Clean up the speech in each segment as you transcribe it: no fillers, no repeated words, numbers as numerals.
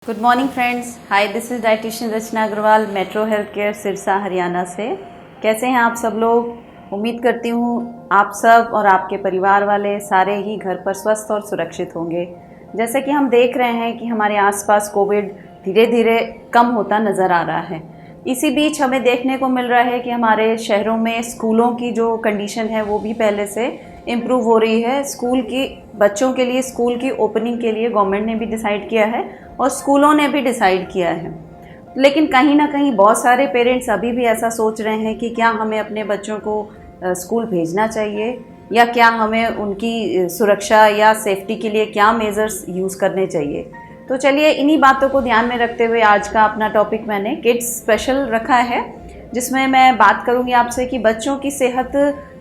Good morning friends. Hi, this is dietitian Rachna Agarwal, Metro Health Care Sirsa Haryana से। कैसे हैं आप सब लोग? उम्मीद करती हूँ आप सब और आपके परिवार वाले सारे ही घर पर स्वस्थ और सुरक्षित होंगे। जैसे कि हम देख रहे हैं कि हमारे आसपास कोविड धीरे धीरे कम होता नज़र आ रहा है। इसी बीच हमें देखने को मिल रहा है कि हमारे शहरों में स्कूलों की जो कंडीशन है वो भी पहले से इम्प्रूव हो रही है। स्कूल की बच्चों के लिए स्कूल की ओपनिंग के लिए गवर्नमेंट ने भी डिसाइड किया है और स्कूलों ने भी डिसाइड किया है। लेकिन कहीं ना कहीं बहुत सारे पेरेंट्स अभी भी ऐसा सोच रहे हैं कि क्या हमें अपने बच्चों को स्कूल भेजना चाहिए या क्या हमें उनकी सुरक्षा या सेफ्टी के लिए क्या मेजर्स यूज़ करने चाहिए। तो चलिए इन्हीं बातों को ध्यान में रखते हुए आज का अपना टॉपिक मैंने किड्स स्पेशल रखा है, जिसमें मैं बात करूंगी आपसे कि बच्चों की सेहत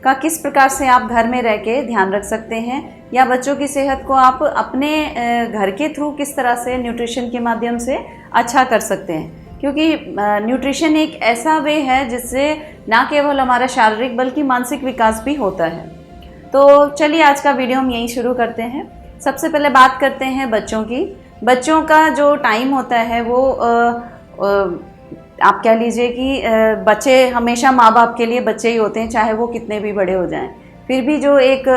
का किस प्रकार से आप घर में रह के ध्यान रख सकते हैं या बच्चों की सेहत को आप अपने घर के थ्रू किस तरह से न्यूट्रिशन के माध्यम से अच्छा कर सकते हैं। क्योंकि न्यूट्रिशन एक ऐसा वे है जिससे ना केवल हमारा शारीरिक बल्कि मानसिक विकास भी होता है। तो चलिए आज का वीडियो हम यहीं शुरू करते हैं। सबसे पहले बात करते हैं बच्चों की। बच्चों का जो टाइम होता है वो आप कह लीजिए कि बच्चे हमेशा माँ बाप के लिए बच्चे ही होते हैं, चाहे वो कितने भी बड़े हो जाएं। फिर भी जो एक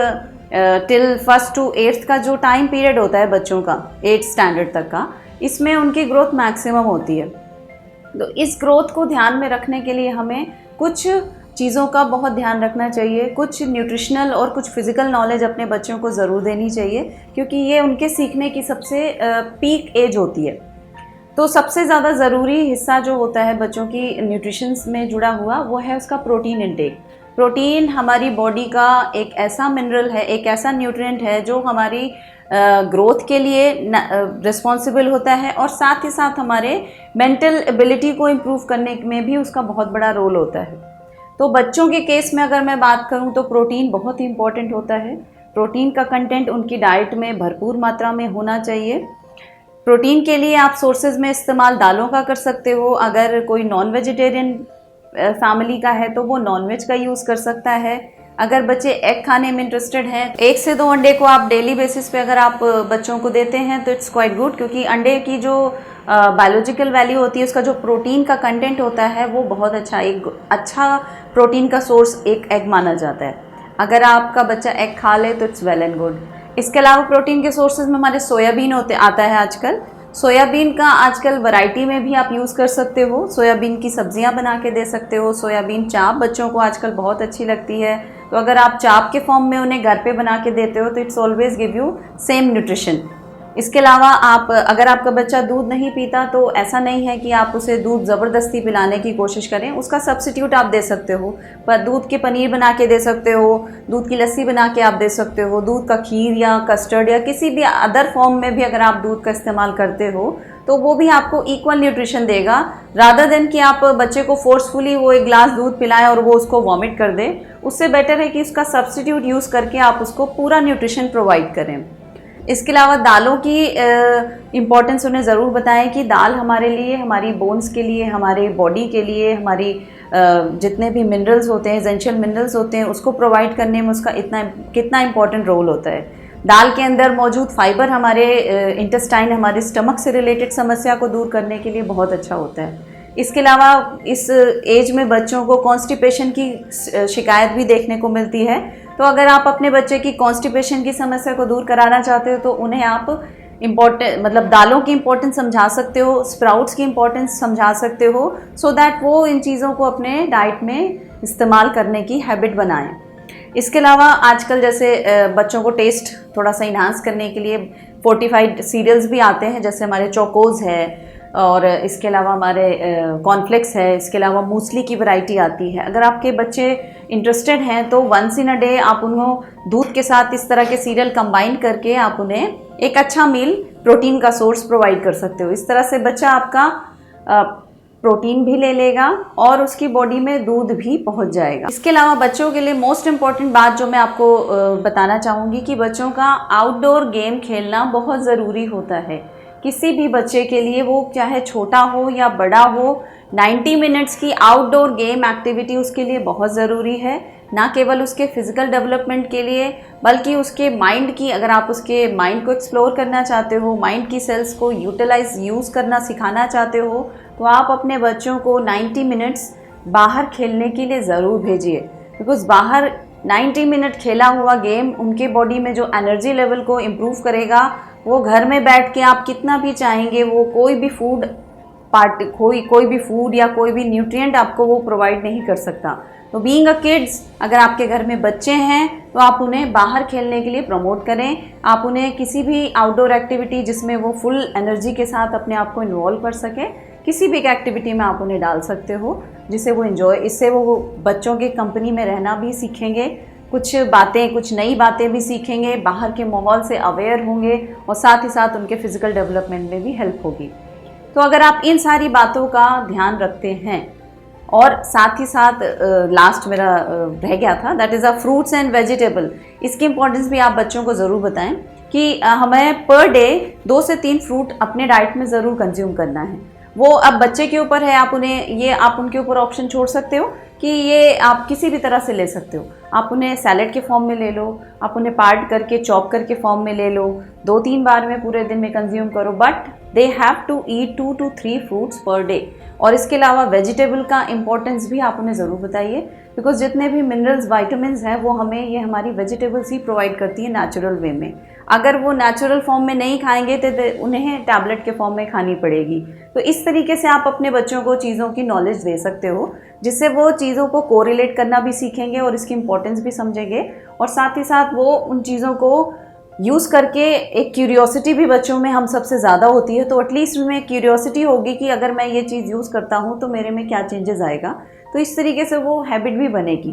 टिल 1st to 8th का जो टाइम पीरियड होता है बच्चों का 8th स्टैंडर्ड तक का, इसमें उनकी ग्रोथ मैक्सिमम होती है। तो इस ग्रोथ को ध्यान में रखने के लिए हमें कुछ चीज़ों का बहुत ध्यान रखना चाहिए। कुछ न्यूट्रिशनल और कुछ फिज़िकल नॉलेज अपने बच्चों को ज़रूर देनी चाहिए, क्योंकि ये उनके सीखने की सबसे पीक एज होती है। तो सबसे ज़्यादा ज़रूरी हिस्सा जो होता है बच्चों की न्यूट्रिशन में जुड़ा हुआ वो है उसका प्रोटीन इंटेक। प्रोटीन हमारी बॉडी का एक ऐसा मिनरल है, एक ऐसा न्यूट्रिएंट है जो हमारी ग्रोथ के लिए रिस्पॉन्सिबल होता है और साथ ही साथ हमारे मेंटल एबिलिटी को इम्प्रूव करने में भी उसका बहुत बड़ा रोल होता है। तो बच्चों के केस में अगर मैं बात करूं तो प्रोटीन बहुत ही इम्पॉर्टेंट होता है। प्रोटीन का कंटेंट उनकी डाइट में भरपूर मात्रा में होना चाहिए। प्रोटीन के लिए आप सोर्सेज में इस्तेमाल दालों का कर सकते हो। अगर कोई नॉन वेजिटेरियन फैमिली का है तो वो नॉन वेज का यूज़ कर सकता है। अगर बच्चे एग खाने में इंटरेस्टेड हैं, 1 से 2 अंडे को आप डेली बेसिस पे अगर आप बच्चों को देते हैं तो इट्स क्वाइट गुड, क्योंकि अंडे की जो बायोलॉजिकल वैल्यू होती है, उसका जो प्रोटीन का कंटेंट होता है वो बहुत अच्छा, एक अच्छा प्रोटीन का सोर्स एक एग माना जाता है। अगर आपका बच्चा एग खा ले तो इट्स वेल एंड गुड। इसके अलावा प्रोटीन के सोर्सेज में हमारे सोयाबीन आता है आजकल। सोयाबीन का आजकल वैरायटी में भी आप यूज़ कर सकते हो। सोयाबीन की सब्जियां बना के दे सकते हो। सोयाबीन चाप बच्चों को आजकल बहुत अच्छी लगती है, तो अगर आप चाप के फॉर्म में उन्हें घर पे बना के देते हो तो it's always give you same nutrition. इसके अलावा आप अगर आपका बच्चा दूध नहीं पीता तो ऐसा नहीं है कि आप उसे दूध ज़बरदस्ती पिलाने की कोशिश करें, उसका सब्स्टिट्यूट आप दे सकते हो। पर दूध के पनीर बना के दे सकते हो, दूध की लस्सी बना के आप दे सकते हो, दूध का खीर या कस्टर्ड या किसी भी अदर फॉर्म में भी अगर आप दूध का इस्तेमाल करते हो तो वो भी आपको इक्वल न्यूट्रिशन देगा, रादर देन कि आप बच्चे को फोर्सफुली वो एक ग्लास दूध पिलाएं और वो उसको वॉमिट कर दे। उससे बेटर है कि उसका सब्स्टिट्यूट यूज़ करके आप उसको पूरा न्यूट्रिशन प्रोवाइड करें। इसके अलावा दालों की इम्पॉर्टेंस उन्हें ज़रूर बताएं कि दाल हमारे लिए, हमारी बोन्स के लिए, हमारे बॉडी के लिए, हमारी जितने भी मिनरल्स होते हैं, एसेंशियल मिनरल्स होते हैं, उसको प्रोवाइड करने में उसका कितना इम्पॉर्टेंट रोल होता है। दाल के अंदर मौजूद फाइबर हमारे इंटेस्टाइन, हमारे स्टमक से रिलेटेड समस्या को दूर करने के लिए बहुत अच्छा होता है। इसके अलावा इस एज में बच्चों को कॉन्स्टिपेशन की शिकायत भी देखने को मिलती है। तो अगर आप अपने बच्चे की कॉन्स्टिपेशन की समस्या को दूर कराना चाहते हो तो उन्हें आप दालों की इम्पोर्टेंस समझा सकते हो, स्प्राउट्स की इम्पोर्टेंस समझा सकते हो, सो दैट वो इन चीज़ों को अपने डाइट में इस्तेमाल करने की हैबिट बनाएं। इसके अलावा आजकल जैसे बच्चों को टेस्ट थोड़ा सा इन्हांस करने के लिए फोर्टिफाइड सीरियल्स भी आते हैं, जैसे हमारे चोकोज़ है और इसके अलावा हमारे कॉर्नफ्लेक्स है। इसके अलावा मूसली की वैरायटी आती है। अगर आपके बच्चे इंटरेस्टेड हैं तो वंस इन अ डे आप उन्हें दूध के साथ इस तरह के सीरियल कंबाइन करके आप उन्हें एक अच्छा मील प्रोटीन का सोर्स प्रोवाइड कर सकते हो। इस तरह से बच्चा आपका प्रोटीन भी ले लेगा और उसकी बॉडी में दूध भी पहुंच जाएगा। इसके अलावा बच्चों के लिए मोस्ट इम्पॉर्टेंट बात जो मैं आपको बताना चाहूँगी कि बच्चों का आउटडोर गेम खेलना बहुत ज़रूरी होता है। किसी भी बच्चे के लिए, वो चाहे छोटा हो या बड़ा हो, 90 मिनट्स की आउटडोर गेम एक्टिविटी उसके लिए बहुत ज़रूरी है। ना केवल उसके फिजिकल डेवलपमेंट के लिए बल्कि उसके माइंड की, अगर आप उसके माइंड को एक्सप्लोर करना चाहते हो, माइंड की सेल्स को यूज़ करना सिखाना चाहते हो, तो आप अपने बच्चों को 90 मिनट्स बाहर खेलने के लिए ज़रूर भेजिए। बिकॉज़ बाहर 90 मिनट खेला हुआ गेम उनके बॉडी में जो एनर्जी लेवल को इम्प्रूव करेगा, वो घर में बैठ के आप कितना भी चाहेंगे वो कोई भी फूड या कोई भी न्यूट्रिएंट आपको वो प्रोवाइड नहीं कर सकता। तो बीइंग अ किड्स, अगर आपके घर में बच्चे हैं तो आप उन्हें बाहर खेलने के लिए प्रमोट करें। आप उन्हें किसी भी आउटडोर एक्टिविटी जिसमें वो फुल एनर्जी के साथ अपने आप को इन्वॉल्व कर सके, किसी भी एक्टिविटी में आप उन्हें डाल सकते हो जिसे वो इससे वो बच्चों के कंपनी में रहना भी सीखेंगे, कुछ नई बातें भी सीखेंगे, बाहर के माहौल से अवेयर होंगे और साथ ही साथ उनके फिजिकल डेवलपमेंट में भी हेल्प होगी। तो अगर आप इन सारी बातों का ध्यान रखते हैं, और साथ ही साथ लास्ट मेरा रह गया था, that is fruits and vegetable, इसकी इंपॉर्टेंस भी आप बच्चों को ज़रूर बताएं कि हमें पर डे 2 से 3 फ्रूट अपने डाइट में ज़रूर कंज्यूम करना है। वो अब बच्चे के ऊपर है, आप उनके ऊपर ऑप्शन छोड़ सकते हो कि ये आप किसी भी तरह से ले सकते हो। आप उन्हें सैलेड के फॉर्म में ले लो, आप उन्हें पार्ट करके चॉप करके फॉर्म में ले लो, 2-3 बार में पूरे दिन में कंज्यूम करो, but they have to eat 2 to 3 fruits per day. और इसके अलावा वेजिटेबल का इंपॉर्टेंस भी आप उन्हें ज़रूर बताइए, बिकॉज जितने भी मिनरल्स वाइटामिन्स हैं वो हमें ये हमारी वेजिटेबल्स ही प्रोवाइड करती है नेचुरल वे में। अगर वो नेचुरल फॉर्म में नहीं खाएंगे तो उन्हें टैबलेट के फॉर्म में खानी पड़ेगी। तो इस तरीके से आप अपने बच्चों को चीज़ों की नॉलेज दे सकते हो, जिससे वो चीज़ों को कोरिलेट करना भी सीखेंगे और इसकी इंपॉर्टेंस भी समझेंगे, और साथ ही साथ वो उन चीज़ों को यूज़ करके एक क्यूरियोसिटी भी बच्चों में हम सबसे ज़्यादा होती है, तो एटलीस्ट उनमें क्यूरियोसिटी होगी कि अगर मैं ये चीज़ यूज़ करता हूँ तो मेरे में क्या चेंजेस आएगा। तो इस तरीके से वो हैबिट भी बनेगी।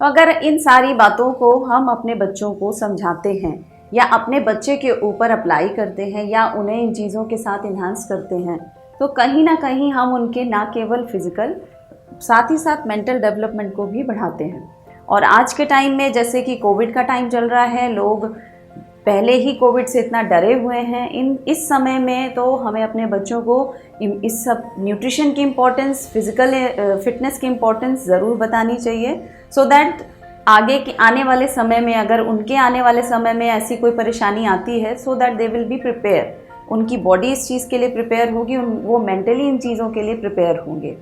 तो अगर इन सारी बातों को हम अपने बच्चों को समझाते हैं या अपने बच्चे के ऊपर अप्लाई करते हैं या उन्हें इन चीज़ों के साथ इन्हांस करते हैं, तो कहीं ना कहीं हम उनके ना केवल फिज़िकल साथ ही साथ मेंटल डेवलपमेंट को भी बढ़ाते हैं। और आज के टाइम में जैसे कि कोविड का टाइम चल रहा है, लोग पहले ही कोविड से इतना डरे हुए हैं, इस समय में तो हमें अपने बच्चों को इस सब न्यूट्रिशन की इम्पोर्टेंस, फिज़िकल फिटनेस की इम्पोर्टेंस ज़रूर बतानी चाहिए, सो दैट आगे के आने वाले समय में, अगर उनके आने वाले समय में ऐसी कोई परेशानी आती है, so that they will be prepare. उनकी बॉडी इस चीज़ के लिए प्रिपेयर होगी, वो मेंटली इन चीज़ों के लिए प्रिपेयर होंगे।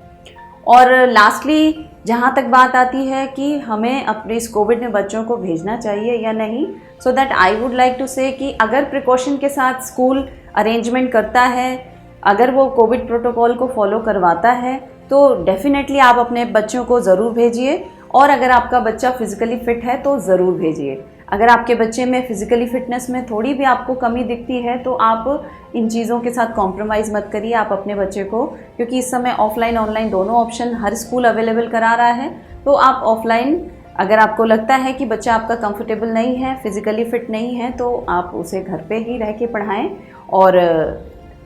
और लास्टली जहाँ तक बात आती है कि हमें अपने इस कोविड में बच्चों को भेजना चाहिए या नहीं, so that I would like to say कि अगर प्रिकॉशन के साथ स्कूल अरेंजमेंट करता है, अगर वो कोविड प्रोटोकॉल को फॉलो करवाता है, तो डेफिनेटली आप अपने बच्चों को ज़रूर भेजिए। और अगर आपका बच्चा फिज़िकली फ़िट है तो ज़रूर भेजिए। अगर आपके बच्चे में फ़िज़िकली फ़िटनेस में थोड़ी भी आपको कमी दिखती है तो आप इन चीज़ों के साथ कॉम्प्रोमाइज़ मत करिए आप अपने बच्चे को, क्योंकि इस समय ऑफलाइन ऑनलाइन दोनों ऑप्शन हर स्कूल अवेलेबल करा रहा है। तो आप ऑफलाइन, अगर आपको लगता है कि बच्चा आपका कंफर्टेबल नहीं है, फिज़िकली फ़िट नहीं है, तो आप उसे घर पे ही रह के पढ़ाएँ और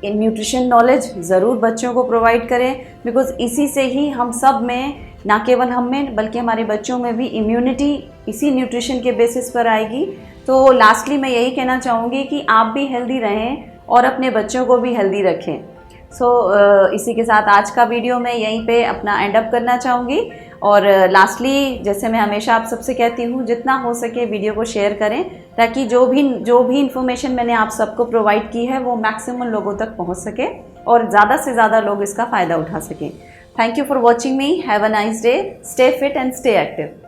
इन न्यूट्रिशन नॉलेज ज़रूर बच्चों को प्रोवाइड करें, बिकॉज़ इसी से ही हम सब में, ना केवल हम में बल्कि हमारे बच्चों में भी इम्यूनिटी इसी न्यूट्रिशन के बेसिस पर आएगी। तो लास्टली मैं यही कहना चाहूँगी कि आप भी हेल्दी रहें और अपने बच्चों को भी हेल्दी रखें। इसी के साथ आज का वीडियो मैं यहीं पे अपना एंड अप करना चाहूँगी। और लास्टली, जैसे मैं हमेशा आप सबसे कहती हूँ, जितना हो सके वीडियो को शेयर करें, ताकि जो भी इन्फॉर्मेशन मैंने आप सबको प्रोवाइड की है वो मैक्सिमम लोगों तक पहुँच सके और ज़्यादा से ज़्यादा लोग इसका फ़ायदा उठा सकें। Thank you for watching me. Have a nice day. Stay fit and stay active.